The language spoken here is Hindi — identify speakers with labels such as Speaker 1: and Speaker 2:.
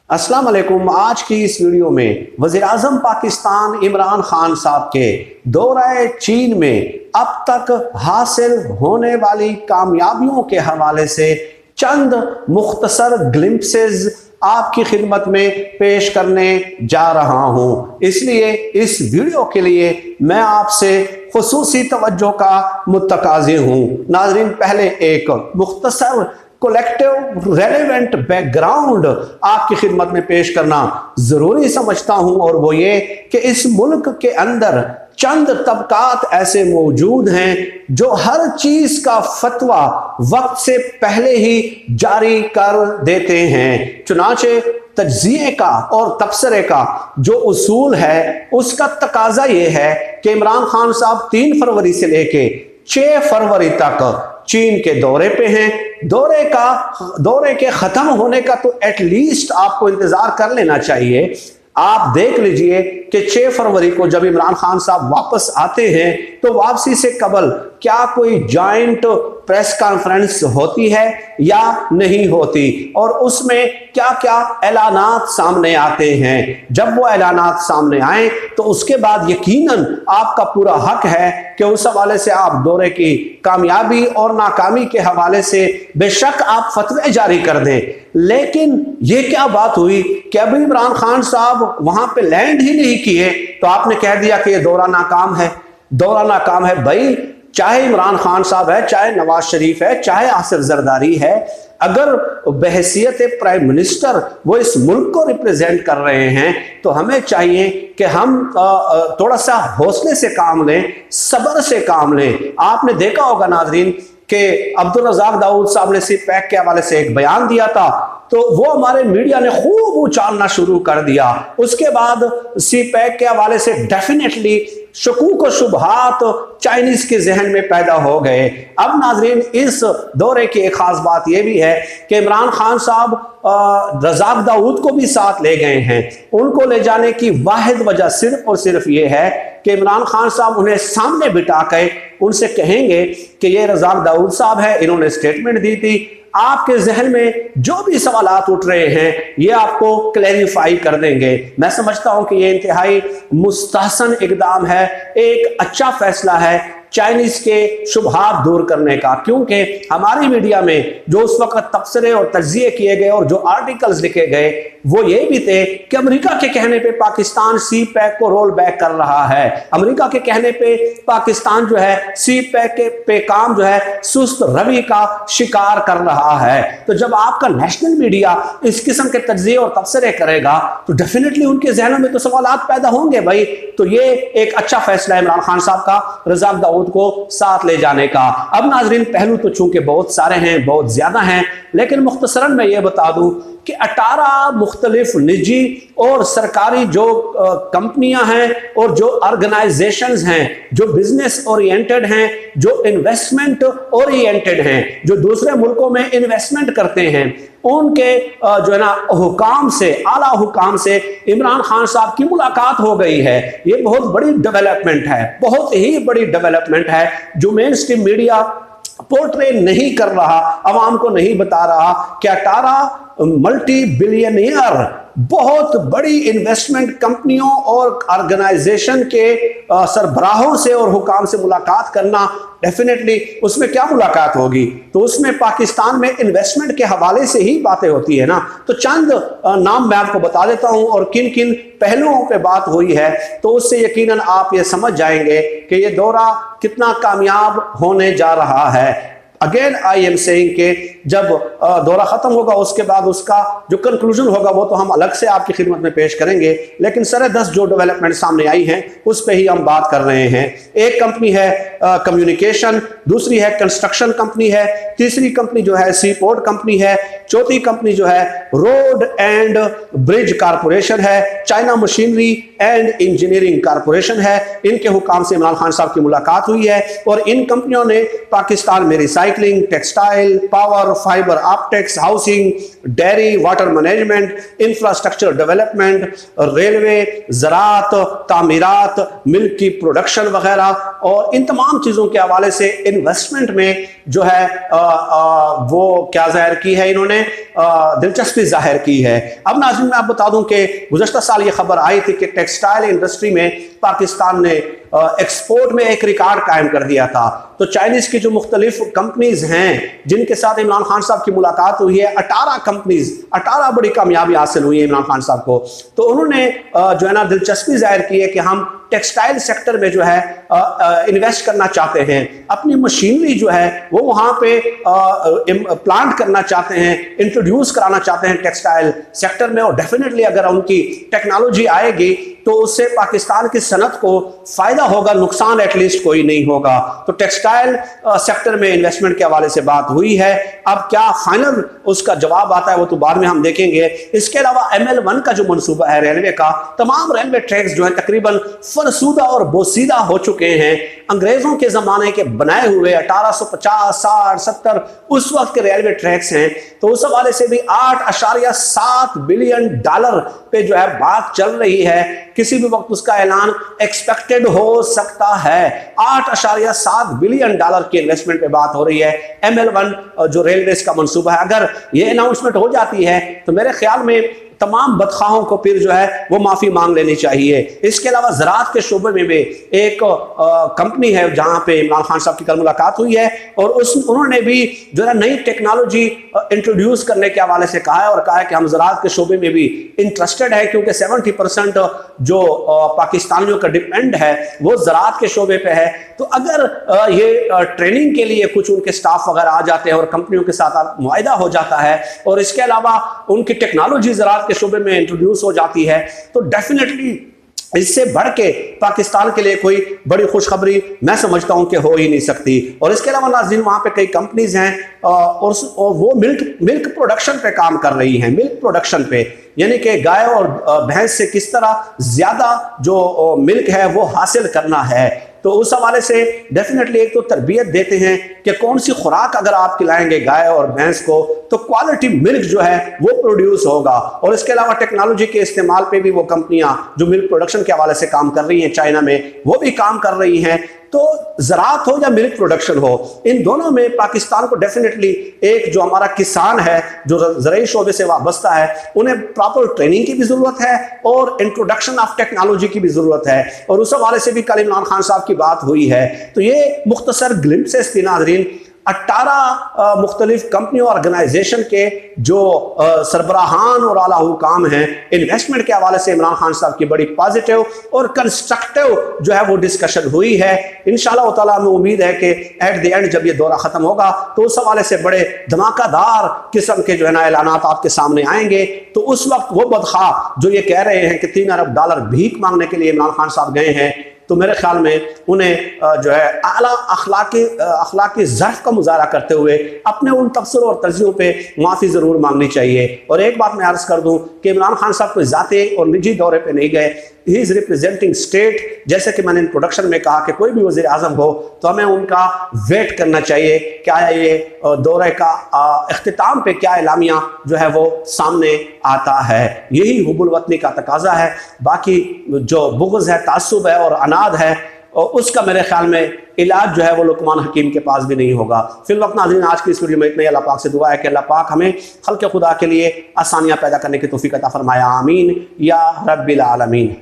Speaker 1: अस्सलाम वालेकुम। आज की इस वीडियो में वज़ीर-ए-आज़म पाकिस्तान इमरान खान साहब के दौरा चीन में अब तक हासिल होने वाली कामयाबियों के हवाले से चंद मुख्तसर ग्लिम्पसेस आपकी खिदमत में पेश करने जा रहा हूं। इसलिए इस वीडियो के लिए मैं आपसे खुसूसी तवज्जो का मुतकाज़ी हूं। नाज़रीन, पहले एक मुख्तसर कलेक्टिव रेलेवेंट बैकग्राउंड आपकी खिदमत में पेश करना जरूरी समझता हूं, और वो ये कि इस मुल्क के अंदर चंद तबकात ऐसे मौजूद हैं जो हर चीज का फतवा वक्त से पहले ही जारी कर देते हैं। चुनाचे तज्जिए का और तबसरे का जो उसूल है उसका तकाजा ये है कि इमरान खान साहब 3 फरवरी से लेके 6 फरवरी तक चीन के दौरे पे हैं। दौरे के खत्म होने का तो एटलीस्ट आपको इंतजार कर लेना चाहिए। आप देख लीजिए कि 6 फरवरी को जब इमरान खान साहब वापस आते हैं तो वापसी से कबल क्या कोई जॉइंट प्रेस कॉन्फ्रेंस होती है या नहीं होती, और उसमें क्या क्या ऐलानात सामने आते हैं। जब वो ऐलानात सामने आए तो उसके बाद यकीनन आपका पूरा हक है कि उस हवाले से आप दौरे की कामयाबी और नाकामी के हवाले से बेशक आप फतवे जारी कर दें। लेकिन ये क्या बात हुई कि अभी इमरान खान साहब वहां पे लैंड ही नहीं किए तो आपने कह दिया कि ये दौरा नाकाम है। दौरा नाकाम है भाई, चाहे इमरान खान साहब है, चाहे नवाज शरीफ है, चाहे आसिफ जरदारी है, अगर बहैसियत प्राइम मिनिस्टर वो इस मुल्क को रिप्रेजेंट कर रहे हैं तो हमें चाहिए कि हम थोड़ा सा हौसले से काम लें, सब्र से काम लें। आपने देखा होगा नाजरीन कि अब्दुल रज़ाक दाऊद साहब ने CPAC के हवाले से एक बयान दिया था तो वो हमारे मीडिया ने खूब उछालना शुरू कर दिया। उसके बाद CPAC के हवाले से डेफिनेटली शकूक और शुबहात चाइनीज के जहन में पैदा हो गए। अब नाजरीन, इस दौरे की एक खास बात यह भी है कि इमरान खान साहब रज़ाक दाऊद को भी साथ ले गए हैं। उनको ले जाने की वाहिद वजह सिर्फ और सिर्फ ये है कि इमरान खान साहब उन्हें सामने बिठा कर उनसे कहेंगे कि ये रज़ाक दाऊद साहब है, इन्होंने स्टेटमेंट दी थी, आपके जहन में जो भी सवालात उठ रहे हैं ये आपको क्लैरिफाई कर देंगे। मैं समझता हूं कि ये इंतहाई मुस्तहसन इकदाम है, एक अच्छा फैसला है चाइनीज के शुबहात दूर करने का, क्योंकि हमारी मीडिया में जो उस वक्त तबसरे और तज्जिए किए गए और जो आर्टिकल्स लिखे गए वो ये भी थे कि अमेरिका के कहने पे पाकिस्तान CPAC को रोल बैक कर रहा है। अमेरिका के कहने पे पाकिस्तान जो है CPAC पे काम जो है सुस्त रवि का शिकार कर रहा है। तो जब आपका नेशनल मीडिया इस किस्म के तज्जिए और तबसरे करेगा तो डेफिनेटली उनके जहनों में तो सवालात पैदा होंगे भाई। तो ये एक अच्छा फैसला है इमरान खान साहब का रज़ाक दाऊद को साथ ले जाने का। अब नाजरीन, पहलू तो चूंकि बहुत सारे हैं, बहुत ज्यादा हैं, लेकिन मुख्तसरन मैं ये बता दूं कि 18 मुख्तलिफ निजी और सरकारी जो कंपनियां हैं और जो ऑर्गेनाइजेशंस हैं जो बिजनेस ओरिएंटेड हैं, जो इन्वेस्टमेंट ओरिएंटेड हैं, जो दूसरे मुल्कों में इन्वेस्टमेंट करते हैं, उनके जो है ना हुकाम से, आला हुकाम से इमरान खान साहब की मुलाकात हो गई है। ये बहुत बड़ी डेवलपमेंट है, बहुत ही बड़ी डेवलपमेंट है जो मेन स्ट्रीम मीडिया पोर्ट्रे नहीं कर रहा, अवाम को नहीं बता रहा कि 18 मल्टी बिलियनियर बहुत बड़ी इन्वेस्टमेंट कंपनियों और ऑर्गेनाइजेशन के सरबराहों से और हुकाम से मुलाकात करना, डेफिनेटली उसमें क्या मुलाकात होगी, तो उसमें पाकिस्तान में इन्वेस्टमेंट के हवाले से ही बातें होती है ना। तो चंद नाम मैं आपको बता देता हूं और किन किन पहलुओं पे बात हुई है, तो उससे यकीनन आप ये समझ जाएंगे कि ये दौरा कितना कामयाब होने जा रहा है। अगेन आई एम सेइंग कि जब दौरा खत्म होगा उसके बाद उसका जो कंक्लूजन होगा वो तो हम अलग से आपकी खिदमत में पेश करेंगे, लेकिन सरे 10 जो डेवलपमेंट सामने आई हैं उस पे ही हम बात कर रहे हैं। एक कंपनी है कम्युनिकेशन, दूसरी है कंस्ट्रक्शन कंपनी है, तीसरी कंपनी जो है सीपोर्ट कंपनी है, चौथी कंपनी जो है रोड एंड ब्रिज कारपोरेशन है, China machinery and engineering corporation है। इनके हुकाम से इमरान खान साहब की मुलाकात हुई है और इन कंपनियों ने पाकिस्तान में recycling, textile, power, fibre optics, housing, dairy, water management, infrastructure development, railway, ज़राअत, तामीरात, मिल्क की प्रोडक्शन वगैरह। और इन तमाम चीज़ों के हवाले से इन्वेस्टमेंट में जो है वो क्या जाहिर की है, इन्होंने दिलचस्पी जाहिर की है। अब नाज़रीन मैं आप बता दूं कि गुज़श्ता साल ये खबर आई थी कि टेक्सटाइल इंडस्ट्री में पाकिस्तान ने एक्सपोर्ट में एक रिकॉर्ड कायम कर दिया था। तो चाइनीज़ की जो मुख्तलिफ कंपनीज हैं जिनके साथ इमरान खान साहब की मुलाकात हुई है, 18 कंपनीज, 18 बड़ी कामयाबी हासिल हुई है इमरान खान साहब को। तो उन्होंने जो है ना दिलचस्पी जाहिर की है कि हम टेक्सटाइल सेक्टर में जो है इन्वेस्ट करना चाहते हैं, अपनी मशीनरी जो है वो वहाँ पे प्लांट करना चाहते हैं, इंट्रोड्यूस कराना चाहते हैं टेक्सटाइल सेक्टर में। और डेफिनेटली अगर उनकी टेक्नोलॉजी आएगी तो उससे पाकिस्तान की सनत को फायदा होगा, नुकसान एटलीस्ट कोई नहीं होगा। तो टेक्सटाइल सेक्टर में इन्वेस्टमेंट के हवाले से बात हुई है। अब क्या फाइनल उसका जवाब आता है वो तो बाद में हम देखेंगे। इसके अलावा ML1 का जो मनसूबा है रेलवे का, तमाम रेलवे ट्रैक्स जो है तकरीबन फरसूदा और बोसीदा हो चुके हैं। अंग्रेजों के जमाने के बनाए हुए 1850, 60, 70 उस वक्त के रेलवे ट्रैक्स हैं। तो उस हवाले से भी $8.7 बिलियन पे जो है बात चल रही है। किसी भी वक्त उसका ऐलान एक्सपेक्टेड हो सकता है। $8.7 बिलियन की इन्वेस्टमेंट पे बात हो रही है। ML1 जो रेलवेज का मंसूबा है, अगर ये अनाउंसमेंट हो जाती है तो मेरे ख्याल में तमाम बदखाहों को फिर जो है वो माफी मांग लेनी चाहिए। इसके अलावा ज़राअत के शोबे में भी एक कंपनी है जहां पे इमरान खान साहब की कल मुलाकात हुई है और उन्होंने भी जो है नई टेक्नोलॉजी इंट्रोड्यूस करने के हवाले से कहा है और कहा है कि हम ज़राअत के शोबे में भी इंटरेस्टेड है, क्योंकि 70% जो पाकिस्तानियों का डिपेंड है वो ज़राअत के शोबे पे है। तो अगर ये ट्रेनिंग के लिए कुछ उनके स्टाफ वगैरह आ जाते हैं और कंपनियों के साथ मुआहिदा हो जाता है और इसके अलावा उनकी टेक्नोलॉजी ज़राअत के शोबे में इंट्रोड्यूस हो जाती है, तो डेफिनेटली इससे बढ़ के पाकिस्तान के लिए कोई बड़ी खुशखबरी मैं समझता हूं कि हो ही नहीं सकती। और इसके अलावा नाज़रीन वहां पे कई कंपनीज हैं और वो मिल्क प्रोडक्शन पे काम कर रही हैं, मिल्क प्रोडक्शन पे, यानी कि गाय और भैंस से किस तरह ज्यादा जो मिल्क है वो हासिल करना है। तो उस हवाले से डेफिनेटली एक तो तरबियत देते हैं कि कौन सी खुराक अगर आप खिलाएंगे गाय और भैंस को तो क्वालिटी मिल्क जो है वो प्रोड्यूस होगा। और इसके अलावा टेक्नोलॉजी के इस्तेमाल पे भी वो कंपनियां जो मिल्क प्रोडक्शन के हवाले से काम कर रही हैं चाइना में, वो भी काम कर रही हैं। तो ज़राअत हो या मिल्क प्रोडक्शन हो, इन दोनों में पाकिस्तान को डेफिनेटली एक जो हमारा किसान है जो ज़राई शोबे से वाबस्ता है उन्हें प्रॉपर ट्रेनिंग की भी ज़रूरत है और इंट्रोडक्शन ऑफ टेक्नोलॉजी की भी ज़रूरत है। और उस हवाले से भी कल इमरान खान साहब की बात हुई है। तो ये मुख्तसर ग्लिम्प्सेस थी नाज़रीन 18 मुख्तलिफ कंपनी और ऑर्गेनाइजेशन के जो सरबराहान और आला हुकाम हैं इन्वेस्टमेंट के हवाले से इमरान खान साहब की बड़ी पॉजिटिव और कंस्ट्रक्टिव जो है वो डिस्कशन हुई है। इंशाअल्लाह ताला हमें उम्मीद है कि एट द एंड जब ये दौरा खत्म होगा तो उस हवाले से बड़े धमाकेदार किस्म के जो है ना ऐलानात आपके सामने आएंगे। तो उस वक्त वो बदखा जो ये कह रहे हैं कि $3 अरब भीख मांगने के लिए इमरान खान साहब गए हैं, तो मेरे ख्याल में उन्हें जो है आला अखलाकी ज़र्फ़ का मुजाहरा करते हुए अपने उन तबसरों और तर्जियों पे माफ़ी ज़रूर मांगनी चाहिए। और एक बात मैं अर्ज़ कर दूं कि इमरान खान साहब कोई ज़ाती और निजी दौरे पे नहीं गए, ही इज़ रिप्रेजेंटिंग स्टेट। जैसे कि मैंने इंट्रोडक्शन में कहा कि कोई भी वज़ीर आज़म हो तो हमें उनका वेट करना चाहिए, क्या ये दौरे का इख्तिताम पे क्या एलामिया जो है वो सामने आता है। यही हुब्बुल वतनी का तकाजा है। बाकी जो बुग़्ज़ है, तासुब है और अनाद है, और उसका मेरे ख्याल में इलाज जो है वो लुकमान हकीम के पास भी नहीं होगा। फिल वक्त नाज़रीन आज की इस वीडियो में इतना ही। अल्लाह पाक से दुआ है कि अल्लाह पाक हमें खल्क़ खुदा के लिए आसानियाँ पैदा करने की तौफ़ीक़ अता फ़रमाया। आमीन या रब्बिल आलमीन।